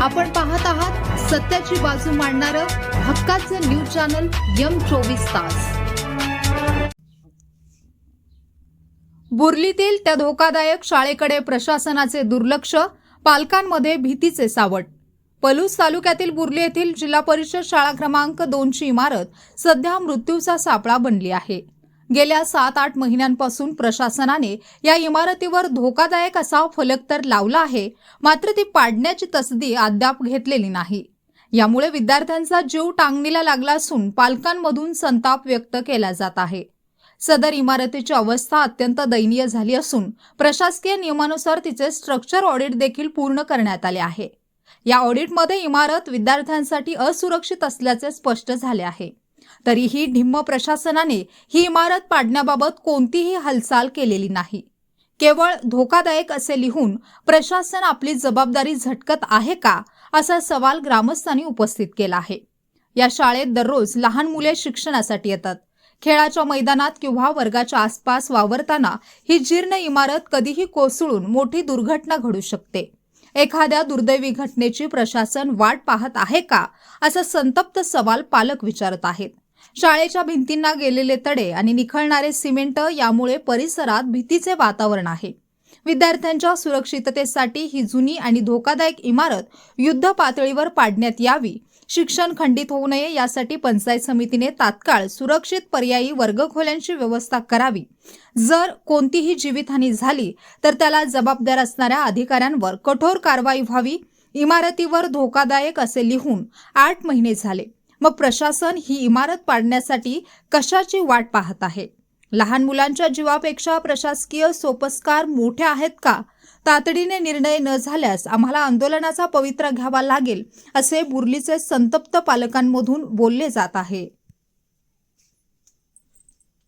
आपण पाहत आहात सत्याची बाजू मांडणारं हक्काचं न्यूज चॅनल M24 तास। बुरलीतील त्या धोकादायक शाळेकडे प्रशासनाचे दुर्लक्ष, पालकांमध्ये भीतीचे सावट। पलूस तालुक्यातील बुर्ली येथील जिल्हा परिषद शाळा क्रमांक 2 ची इमारत सध्या मृत्यूचा सापळा बनली आहे। गेल्या 7-8 महिन्यांपासून प्रशासनाने या इमारतीवर धोकादायक असा फलक तर लावला आहे, मात्र ती पाडण्याची तसदी अद्याप घेतलेली नाही। यामुळे विद्यार्थ्यांचा जीव टांगणीला लागला असून पालकांमधून संताप व्यक्त केला जात आहे। सदर इमारतीची अवस्था अत्यंत दयनीय झाली असून प्रशासकीय नियमानुसार तिचे स्ट्रक्चर ऑडिट देखील पूर्ण करण्यात आले आहे। या ऑडिटमध्ये इमारत विद्यार्थ्यांसाठी असुरक्षित असल्याचे स्पष्ट झाले आहे। तरीही ढिम्म प्रशासनाने ही इमारत पाडण्याबाबत कोणतीही हालचाल केलेली नाही। केवळ धोकादायक असे लिहून प्रशासन आपली जबाबदारी झटकत आहे का, असा सवाल ग्रामस्थांनी उपस्थित केला आहे। या शाळेत दररोज लहान मुले शिक्षणासाठी येतात। खेळाच्या मैदानात किंवा वर्गाच्या आसपास वावरताना ही जीर्ण इमारत कधीही कोसळून मोठी दुर्घटना घडू शकते। एखाद्या दुर्दैवी घटनेची प्रशासन वाट पाहत आहे का, असा संतप्त सवाल पालक विचारत आहेत। शाळेच्या भिंतींना गेलेले तडे आणि निखळणारे सिमेंट यामुळे परिसरात भीतीचे वातावरण आहे। विद्यार्थ्यांच्या सुरक्षिततेसाठी ही जुनी आणि धोकादायक इमारत युद्ध पातळीवर पाडण्यात यावी। शिक्षण खंडित होऊ नये यासाठी पंचायत समितीने तात्काळ सुरक्षित पर्यायी वर्गखोल्यांची व्यवस्था करावी। जर कोणतीही जीवितहानी झाली तर त्याला जबाबदार असणाऱ्या अधिकाऱ्यांवर कठोर कारवाई व्हावी। इमारतीवर धोकादायक असे लिहून 8 महिने झाले, मग प्रशासन ही इमारत पाडण्यासाठी कशाची वाट पाहत आहे? लहान मुलांच्या जीवापेक्षा प्रशासकीय सोपस्कार मोठे आहेत का? तातडीने निर्णय न झाल्यास आम्हाला आंदोलनाचा पवित्रा घ्यावा लागेल, असे बुर्लीचे संतप्त पालकांमधून बोलले जात आहे।